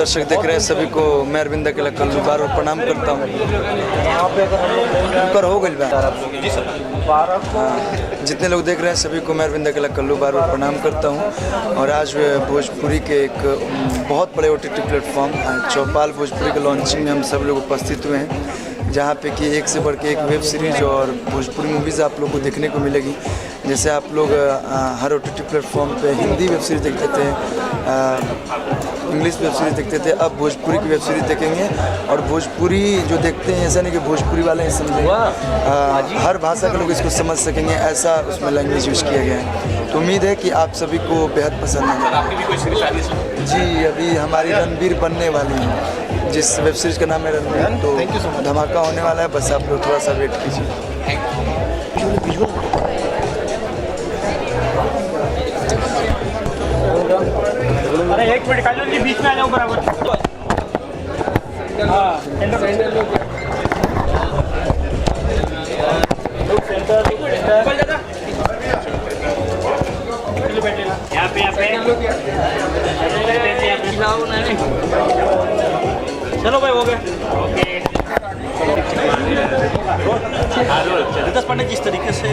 दर्शक देख रहे हैं सभी को मैं अरविंद अकेला कल्लू बार प्रणाम करता हूँ। हो गई जितने लोग देख रहे हैं सभी को मैं अरविंद अकेला कल्लू बार प्रणाम करता हूँ। और आज भोजपुरी के एक बहुत बड़े OTT प्लेटफॉर्म चौपाल भोजपुरी के लॉन्चिंग में हम सब लोग उपस्थित हुए हैं, जहाँ पे कि एक से बढ़ के एक वेब सीरीज़ और भोजपुरी मूवीज़ आप लोग को देखने को मिलेगी। जैसे आप लोग हर OTT प्लेटफॉर्म पे हिंदी वेब सीरीज़ देखते थे, इंग्लिश वेब सीरीज़ देखते थे, अब भोजपुरी की वेब सीरीज़ देखेंगे। और भोजपुरी जो देखते हैं ऐसा नहीं कि भोजपुरी वाले ही समझेंगे, हर भाषा के लोग इसको समझ सकेंगे, ऐसा उसमें लैंग्वेज यूज़ किया गया है। तो उम्मीद है कि आप सभी को बेहद पसंद है। जी अभी हमारी रणबीर बनने वाली है, जिस वेब सीरीज़ का नाम है रणबीर, तो धमाका होने वाला है। बस आप लोग थोड़ा सा वेट कीजिए। अरे एक मिनट काजल जी बीच में आ जाओ बराबर। हाँ चलो भाई हो गए। रितेश पांडे जिस तरीके से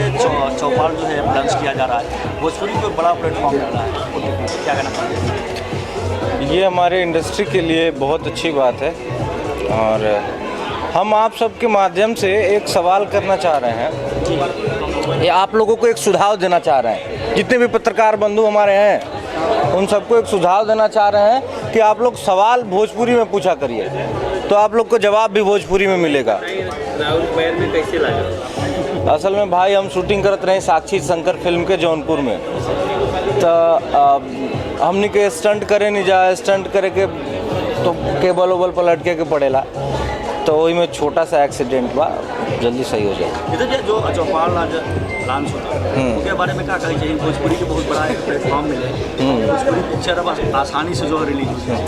चौपाल जो है लॉन्च किया जा रहा है, भोजपुरी को बड़ा प्लेटफॉर्म मिल रहा है, क्या कहना चाहिए? ये हमारे इंडस्ट्री के लिए बहुत अच्छी बात है और हम आप सबके माध्यम से एक सवाल करना चाह रहे हैं, ये आप लोगों को एक सुझाव देना चाह रहे हैं। जितने भी पत्रकार बंधु हमारे हैं उन सबको एक सुझाव देना चाह रहे हैं कि आप लोग सवाल भोजपुरी में पूछा करिए, तो आप लोग को जवाब भी भोजपुरी में मिलेगा। कैसे लगा? असल में भाई हम शूटिंग करते रहे साक्षी शंकर फिल्म के जौनपुर में, तो हमने के स्टंट करे नहीं जा, स्टंट करे के तो केबल ओबल पर लटके के पड़ेला, तो वही में छोटा सा एक्सीडेंट हुआ, जल्दी सही हो जाए। इधर जो चौपाल आज लॉन्च होता है उसके बारे में क्या कहना चाहिए? भोजपुरी के बहुत बड़ा एक प्लेटफॉर्म मिले, भोजपुरी पिक्चर अब आसानी से जो रिलीज हो जाए,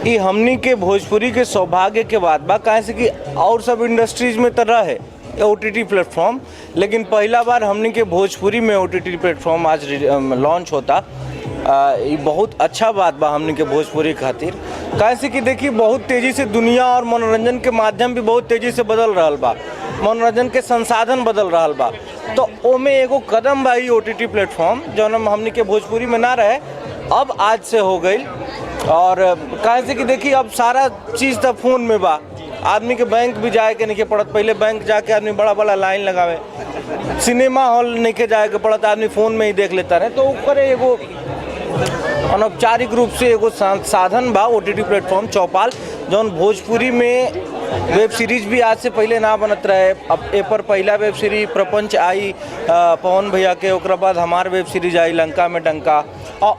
ये हमनी के भोजपुरी के सौभाग्य के बात बा, कहाँ से कि और सब इंडस्ट्रीज में तो रहे OTT प्लेटफॉर्म, लेकिन पहला बार हमनी के भोजपुरी में OTT प्लेटफॉर्म आज लॉन्च होता। ये बहुत अच्छा बात बा हमनी के भोजपुरी खातिर, कैसे कि देखिए बहुत तेज़ी से दुनिया और मनोरंजन के माध्यम भी बहुत तेज़ी से बदल रहा बा, मनोरंजन के संसाधन बदल रहा बा, तो ओमे एगो कदम बा OTT प्लेटफॉर्म जौन हमनी के भोजपुरी में ना रहे, अब आज से हो गई। और कैसे कि देखिए अब सारा चीज़ तो फ़ोन में बा, आदमी के बैंक भी जाए के नहीं पड़त, पहले बैंक जाके आदमी बड़ा बड़ा लाइन लगावे, सिनेमा हॉल नहीं के जाए के पड़त, आदमी फ़ोन में ही देख लेता रहे। तो ऊपर एगो अनौपचारिक रूप से एगो साधन बा OTT प्लेटफॉर्म चौपाल, जौन भोजपुरी में वेब सीरीज भी आज से पहले ना बनत रहे। अब ए पर पहला वेब सीरीज प्रपंच आई पवन भैया के, ओकरा बाद हमार वेब सीरीज आई लंका में डंका,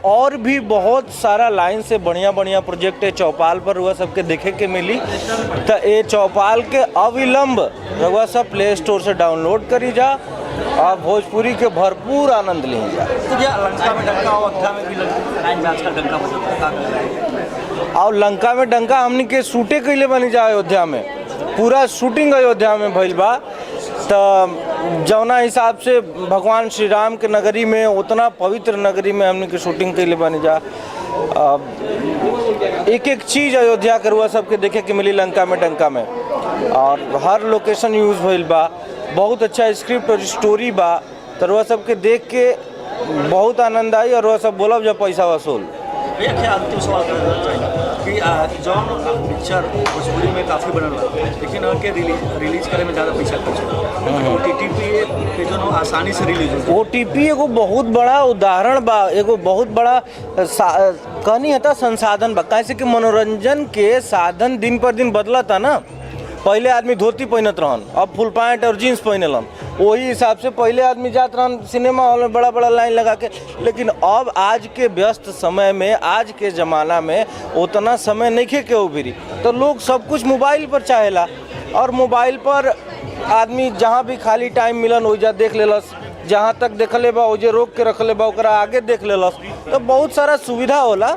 और भी बहुत सारा लाइन से बढ़िया बढ़िया प्रोजेक्ट है चौपाल पर रुआ सबके देखे के मिली। तो ये चौपाल के अविलंब रुआ सब प्ले स्टोर से डाउनलोड करी जा और भोजपुरी के भरपूर आनंद ली जा। लंका में डंका और अयोध्या में भी लाइन में आजकल डंका बजता है, और लंका में डंका हमने के शूटे कैले बनी जा, अयोध्या में पूरा शूटिंग अयोध्या में भइल बा। तो जौना हिसाब से भगवान श्री राम के नगरी में, उतना पवित्र नगरी में हमने के शूटिंग कैले बनी जा। एक एक चीज़ अयोध्या के रुआ सबके देखे के मिली लंका में डंका में, और हर लोकेशन यूज़ भइल बा, बहुत अच्छा स्क्रिप्ट और स्टोरी बा। तो रुआ सबके देख के बहुत आनंद आई और रुआ सब बोलब जब पैसा वसूल। भैया क्या अंतिम सवाल करना चाहिए कि जौन पिक्चर भोजपुरी में काफ़ी बनल बा, लेकिन अगर रिलीज करे में ज़्यादा पैसा खर्च हो, OTT पे जो आसानी से रिलीज हो, OTT एगो बहुत बड़ा उदाहरण बा, एगो बहुत बड़ा कहनी है संसाधन बा, कैसे कि मनोरंजन के साधन दिन पर दिन बदला था ना। पहले आदमी धोती पहनत रहन, अब फुल पैंट और जीन्स पहनलन, वही हिसाब से पहले आदमी जात रहन सिनेमा हॉल में बड़ा बड़ा लाइन लगा के। लेकिन अब आज के व्यस्त समय में, आज के ज़माना में उतना समय नहीं खे के उभरी, तो लोग सब कुछ मोबाइल पर चाहेला, और मोबाइल पर आदमी जहाँ भी खाली टाइम मिलन ओइजा देख लेलस, जहाँ तक देखले बा ओजे रोक के रखले बा, ओकरा आगे देख लेलस, तो बहुत सारा सुविधा होला।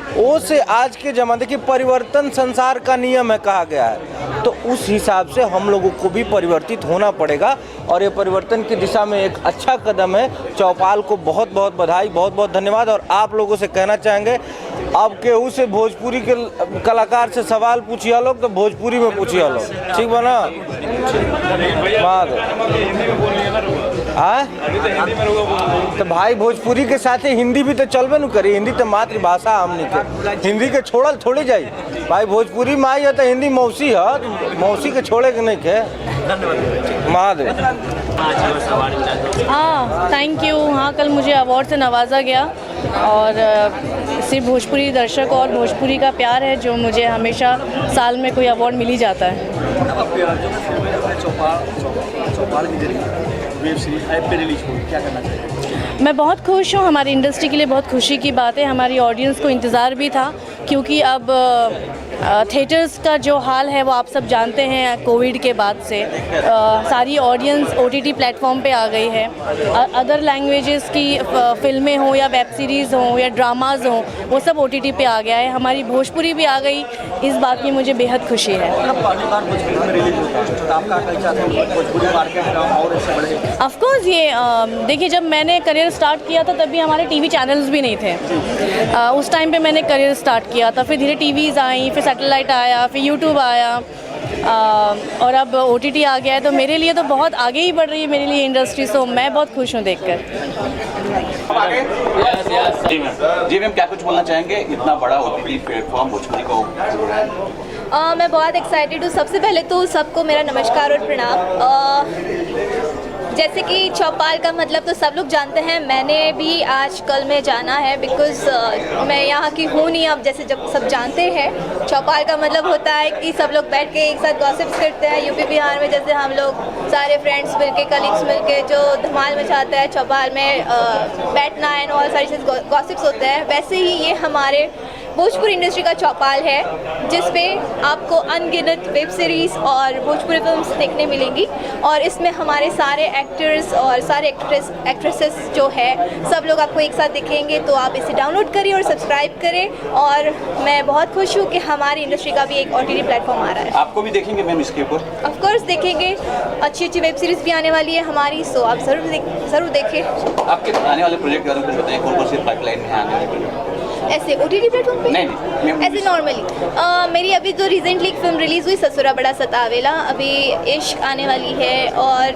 वो से आज के ज़माने की परिवर्तन संसार का नियम है कहा गया है, तो उस हिसाब से हम लोगों को भी परिवर्तित होना पड़ेगा, और ये परिवर्तन की दिशा में एक अच्छा कदम है। चौपाल को बहुत बहुत बधाई, बहुत बहुत धन्यवाद। और आप लोगों से कहना चाहेंगे अब केहू से भोजपुरी के कलाकार से सवाल पूछिए लोग तो भोजपुरी में पूछिए लोग, ठीक बा ना? तो भाई भोजपुरी के साथ ही हिंदी भी तो चलबे न करी, हिंदी तो मातृभाषा हमनी के, हिंदी के छोड़ल थोड़ी जाई भाई। भोजपुरी माई है तो हिंदी मौसी है, मौसी के छोड़े के नहीं के। महादेव। हाँ, थैंक यू। हाँ, कल मुझे अवार्ड से नवाजा गया और सिर्फ भोजपुरी दर्शक और भोजपुरी का प्यार है जो मुझे हमेशा साल में कोई अवार्ड मिल ही जाता है। चौपाल के जरिए वेब सीरीज ऐप पे रिलीज हुई, क्या करना चाहिए? मैं बहुत खुश हूँ, हमारी इंडस्ट्री के लिए बहुत खुशी की बात है। हमारी ऑडियंस को इंतज़ार भी था क्योंकि अब थिएटर्स का जो हाल है वो आप सब जानते हैं, कोविड के बाद से सारी ऑडियंस OTT प्लेटफॉर्म पे आ गई है। अदर लैंग्वेजेस की फिल्में हों या वेब सीरीज़ हों या ड्रामाज हों, वो सब OTT पे आ गया है। हमारी भोजपुरी भी आ गई, इस बात की मुझे बेहद खुशी है। ऑफ कोर्स ये देखिए, जब मैंने करियर स्टार्ट किया था तभी हमारे टीवी चैनल्स भी नहीं थे। उस टाइम पे मैंने करियर स्टार्ट किया था, फिर धीरे टीवीज़ आई, फिर सैटेलाइट आया, फिर यूट्यूब आया और अब OTT आ गया है। तो मेरे लिए तो बहुत आगे ही बढ़ रही है मेरे लिए इंडस्ट्री, सो मैं बहुत खुश हूँ देखकर। जी मैम, क्या कुछ बोलना चाहेंगे? इतना बड़ा OTT प्लेटफॉर्म भोजपुरी को जुड़ा है। मैं बहुत एक्साइटेड हूँ। सबसे पहले तो सबको मेरा नमस्कार और प्रणाम। जैसे कि चौपाल का मतलब तो सब लोग जानते हैं, मैंने भी आज कल में जाना है बिकॉज़ मैं यहाँ की हूँ नहीं। अब जैसे जब सब जानते हैं चौपाल का मतलब होता है कि सब लोग बैठ के एक साथ गॉसिप्स करते हैं। यूपी बिहार में जैसे हम लोग सारे फ्रेंड्स मिलके, कलीग्स मिलके जो धमाल मचाता है चौपाल में बैठना एंड और सारी चीज़ गॉसिप्स होते हैं, वैसे ही ये हमारे भोजपुरी इंडस्ट्री का चौपाल है जिस पे आपको अनगिनत वेब सीरीज़ और भोजपुरी फिल्म्स देखने मिलेंगी। और इसमें हमारे सारे एक्टर्स और सारे एक्ट्रेसेस जो है सब लोग आपको एक साथ दिखेंगे। तो आप इसे डाउनलोड करिए और सब्सक्राइब करें। और मैं बहुत खुश हूँ कि हमारी इंडस्ट्री का भी एक OTT प्लेटफॉर्म आ रहा है। आपको भी देखेंगे मैम इसके ऊपर? ऑफ कोर्स देखेंगे, अच्छी अच्छी वेब सीरीज़ भी आने वाली है हमारी, सो आप ज़रूर देखें। आपके आने वाले प्रोजेक्ट के बारे में कुछ बताएं, कौन कौन से पाइपलाइन में आने वाले प्रोजेक्ट? ऐसे OTT प्लेटफॉर्म पे? नहीं, ऐसे नॉर्मली मेरी अभी जो रिसेंटली एक फिल्म रिलीज़ हुई ससुरा बड़ा सतावेला, अभी इश्क आने वाली है और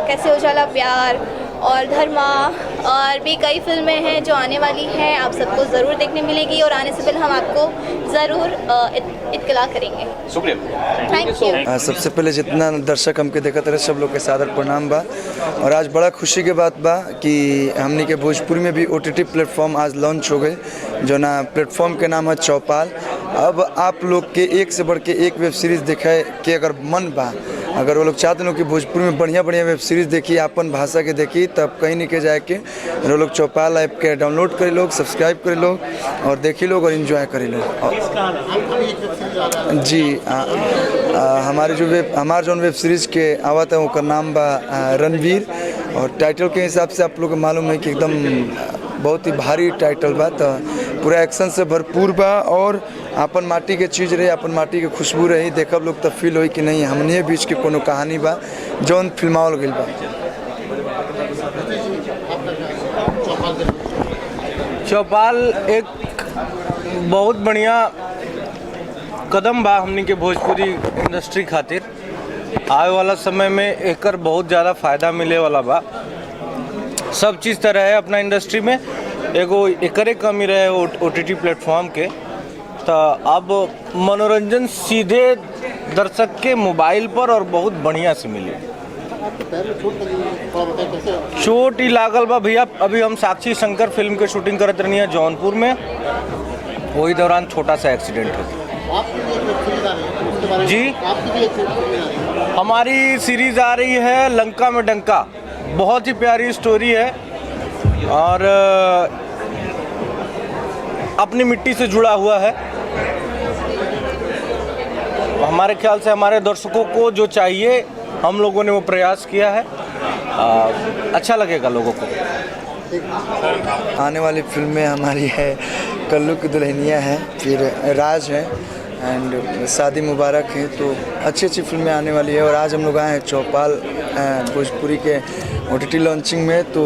कैसे हो जाला प्यार और धर्मा और भी कई फिल्में हैं जो आने वाली हैं। आप सबको ज़रूर देखने मिलेगी और आने से पहले हम आपको ज़रूर इत्तला करेंगे। शुक्रिया, थैंक यू। सबसे पहले जितना दर्शक हमके देखत रहे सब लोग के सादर प्रणाम बा। और आज बड़ा खुशी के बात बा कि हमनी के भोजपुरी में भी OTT प्लेटफॉर्म आज लॉन्च हो गए, जो ना प्लेटफॉर्म के नाम है चौपाल। अब आप लोग के एक से बढ़ के एक वेब सीरीज़ देखे के अगर मन बा, अगर वो लोग चाहते हो कि भोजपुरी में बढ़िया बढ़िया वेब सीरीज़ देखी, अपन भाषा के देखी, तब कहीं नहीं के जाए के वो लोग चौपाल ऐप के डाउनलोड करे लोग, सब्सक्राइब करे लोग और देखी लोग और इन्जॉय करे लोग। जी हमारे जो वेब सीरीज़ के आवत है उसका नाम बा रणवीर। और टाइटल के हिसाब से आप लोग को मालूम है कि एकदम बहुत ही भारी टाइटल बा, तो पूरा एक्शन से भरपूर बा और अपन माटी के चीज़ रही, अपन माटी के खुशबू रही, देखब लोग तब फील होई कि नहीं हमने बीच के कोनो कहानी बा जौन फिल्मावल गइल बा। चौपाल एक बहुत बढ़िया कदम बा हमनी के भोजपुरी इंडस्ट्री खातिर। आए वाला समय में एकर बहुत ज़्यादा फ़ायदा मिले वाला बा। सब चीज़ तरह है अपना इंडस्ट्री में, एगो एकरे कमी रहे OTT प्लेटफॉर्म के। तो अब मनोरंजन सीधे दर्शक के मोबाइल पर और बहुत बढ़िया से मिले। चोट ही लागल बा भैया, अभी हम साक्षी शंकर फिल्म के शूटिंग करत रहनी है जौनपुर में, वही दौरान छोटा सा एक्सीडेंट हो जी। हमारी सीरीज़ आ रही है लंका में डंका, बहुत ही प्यारी स्टोरी है और अपनी मिट्टी से जुड़ा हुआ है। हमारे ख्याल से हमारे दर्शकों को जो चाहिए हम लोगों ने वो प्रयास किया है, अच्छा लगेगा लोगों को। आने वाली फिल्में हमारी है कल्लू की दुल्हनिया है, फिर राज है एंड शादी मुबारक है, तो अच्छी अच्छी फिल्में आने वाली है। और आज हम लोग आए हैं चौपाल भोजपुरी के OTT लॉन्चिंग में, तो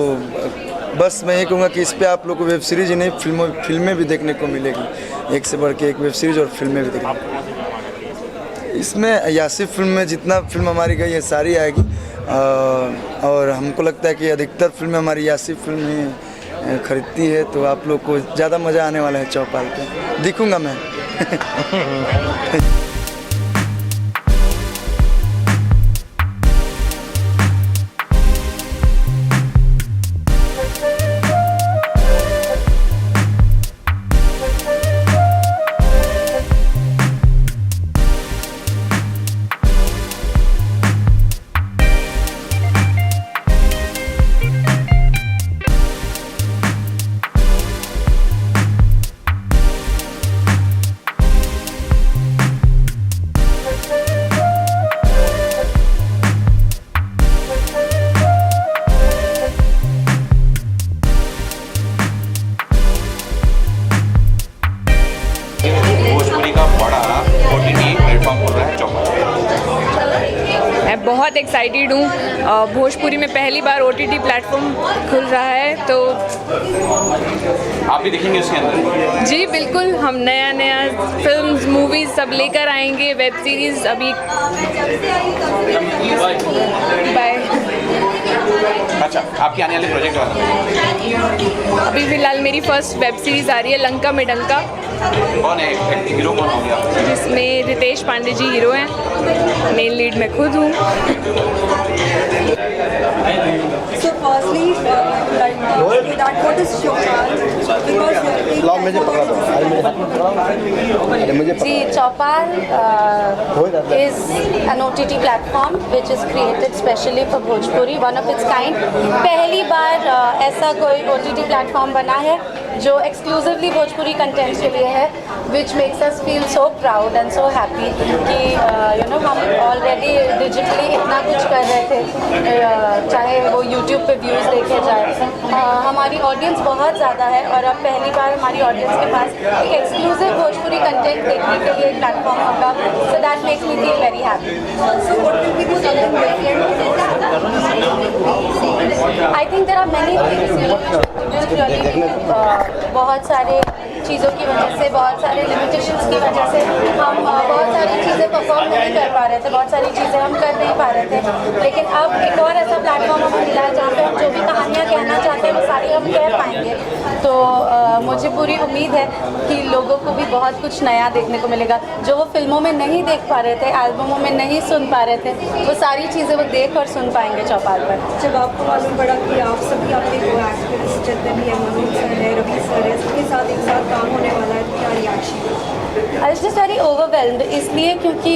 बस मैं ये कहूँगा कि इस पे आप लोग को वेब सीरीज ही नहीं फिल्में भी देखने को मिलेगी, एक से बढ़ के एक वेब सीरीज और फिल्में भी देखने। इसमें यासिफ फिल्म में जितना फिल्म हमारी गई है सारी आएगी, और हमको लगता है कि अधिकतर फिल्में हमारी यासिफ फिल्म ही खरीदती है, तो आप लोग को ज़्यादा मज़ा आने वाला है चौपाल पे, दिखूँगा मैं। भोजपुरी का बड़ा OTT प्लेटफॉर्म खुल रहा है चौपाल। मैं बहुत एक्साइटेड हूँ। भोजपुरी में पहली बार OTT प्लेटफॉर्म खुल रहा है, तो आप भी देखेंगे उसके अंदर? जी बिल्कुल, हम नया नया फिल्म्स मूवीज़ सब लेकर आएंगे, वेब सीरीज़ अभी। बाय। अच्छा, आपकी आने वाले प्रोजेक्ट वाला? अभी फ़िलहाल मेरी फर्स्ट वेब सीरीज़ आ रही है लंका में डंका, कौन है हीरो, कौन हो गया? जिसमें रितेश पांडे जी हीरो हैं, मेन लीड मैं खुद हूँ। So firstly, that what is Chopal? Ji, Chaupal is an OTT platform which is created specially for Bhojpuri, one of its kind. पहली बार ऐसा कोई OTT platform बना है जो एक्सक्लूसिवली भोजपुरी कंटेंट के लिए है, which makes us feel so proud and so happy कि हम ऑलरेडी डिजिटली इतना कुछ कर रहे थे, चाहे वो YouTube पे व्यूज़ देखे जाए। हमारी ऑडियंस बहुत ज़्यादा है और अब पहली बार हमारी ऑडियंस के पास एक एक्सक्लूसिव भोजपुरी कंटेंट देखने के लिए एक प्लेटफॉर्म होगा, so that makes me feel very happy. So what will be the something different? I think there are many things, बहुत सारे चीज़ों की वजह से, बहुत सारे लिमिटेशंस की वजह से हम बहुत सारी चीज़ें परफॉर्म नहीं कर पा रहे थे, बहुत सारी चीज़ें हम कर नहीं पा रहे थे, लेकिन अब एक और ऐसा प्लेटफॉर्म हमें मिला है जहाँ पे हम जो भी कहानियाँ कहना चाहते हैं वो सारी हम कह पाएंगे। तो मुझे पूरी उम्मीद है कि लोगों को भी बहुत कुछ नया देखने को मिलेगा, जो वो फिल्मों में नहीं देख पा रहे थे, एल्बमों में नहीं सुन पा रहे थे, वो सारी चीज़ें वो देख और सुन पाएंगे चौपाल पर। जब आपको मालूम पड़ा कि आप सभी आपके को एक्टर्स जितने भी हैं, मनोज सर है, रवि सर है, सबके साथ एक साथ काम होने वाला है, तो क्या reaction? I was just very overwhelmed, इसलिए क्योंकि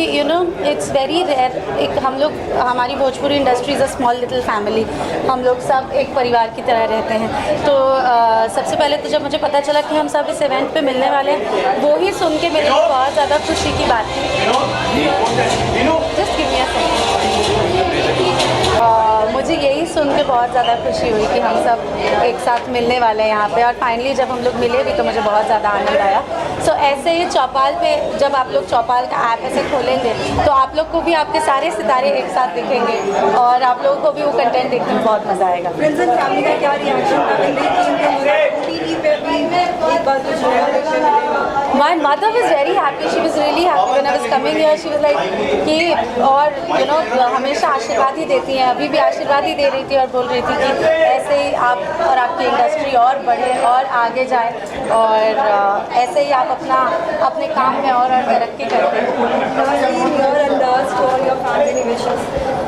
इट्स वेरी रेयर। एक हम लोग, हमारी Bhojpuri industry is a small little family, हम लोग सब एक परिवार की तरह रहते हैं। तो सबसे पहले तो जब मुझे पता चला कि हम सब इस इवेंट पे मिलने वाले हैं, वो ही सुन के मेरे लिए बहुत ज़्यादा खुशी की बात थी। Just give me a second. मुझे यही सुन के बहुत ज़्यादा खुशी हुई कि हम सब एक साथ मिलने वाले हैं यहाँ पे, और फाइनली जब हम लोग मिले भी तो मुझे बहुत ज़्यादा आनंद आया। सो ऐसे ही चौपाल पे जब आप लोग चौपाल का ऐप ऐसे खोलेंगे तो आप लोग को भी आपके सारे सितारे एक साथ दिखेंगे और आप लोगों को भी वो कंटेंट देखने में बहुत मज़ा आएगा। फ्रेंड्स एंड फैमिली का क्या रिएक्शन था? OTT पे भी एक बार कुछ नया देखने मिलेगा। My mother was very happy. She was really happy when I was coming here. She was like कि और हमेशा आशीर्वाद ही देती हैं, अभी भी आशीर्वाद ही दे रही थी और बोल रही थी कि ऐसे ही आप और आपकी इंडस्ट्री और बढ़े और आगे जाए, और ऐसे ही आप अपने काम में और तरक्की करते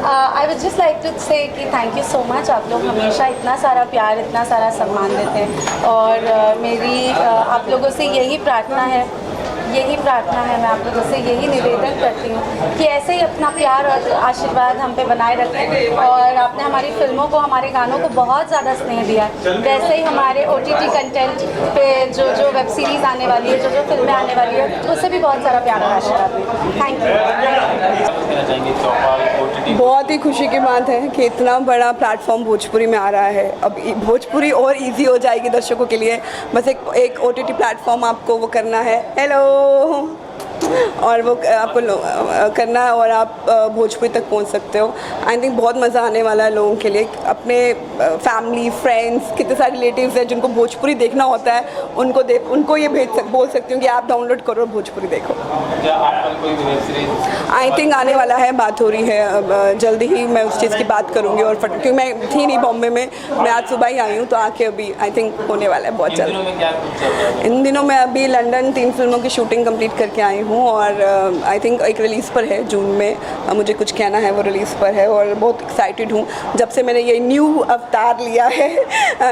I would just like to say कि थैंक यू सो मच। आप लोग हमेशा इतना सारा प्यार, इतना सारा सम्मान देते हैं, और मेरी आप लोगों से यही प्रार्थना है, मैं आप लोगों से यही निवेदन करती हूँ कि ऐसे ही अपना प्यार और आशीर्वाद हम पे बनाए रखें, और आपने हमारी फिल्मों को, हमारे गानों को बहुत ज़्यादा स्नेह दिया है, वैसे ही हमारे OTT कंटेंट पे जो वेब सीरीज़ आने वाली है, जो फिल्में आने वाली है, उससे भी बहुत सारा प्यार और आशीर्वाद दें। Thank you. बहुत ही खुशी की बात है कि इतना बड़ा प्लेटफॉर्म भोजपुरी में आ रहा है। अब भोजपुरी और इजी हो जाएगी दर्शकों के लिए, बस एक OTT प्लेटफॉर्म आपको वो करना है। हेलो और वो आपको करना है और आप भोजपुरी तक पहुंच सकते हो। आई थिंक बहुत मज़ा आने वाला है लोगों के लिए। अपने फैमिली फ्रेंड्स कितने सारे रिलेटिव्स हैं जिनको भोजपुरी देखना होता है, उनको ये बोल सकती हूँ कि आप डाउनलोड करो और भोजपुरी देखो। आई थिंक आने वाला है, बात हो रही है, अब जल्दी ही मैं उस चीज़ की बात करूँगी। और क्योंकि मैं थी नहीं बॉम्बे में, मैं आज सुबह ही आई हूँ, तो आके अभी आई थिंक होने वाला है बहुत जल्द। इन दिनों मैं अभी लंदन 3 फिल्मों की शूटिंग कंप्लीट करके आई हूँ और आई थिंक एक रिलीज़ पर है जून में, मुझे कुछ कहना है, वो रिलीज़ पर है और बहुत एक्साइटेड हूँ। जब से मैंने ये न्यू अवतार लिया है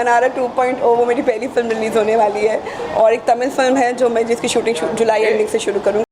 नारा 2.0, वो मेरी पहली फिल्म रिलीज़ होने वाली है। और एक तमिल फिल्म है जो मैं जिसकी शूटिंग जुलाई एंडिंग से शुरू करूँगी।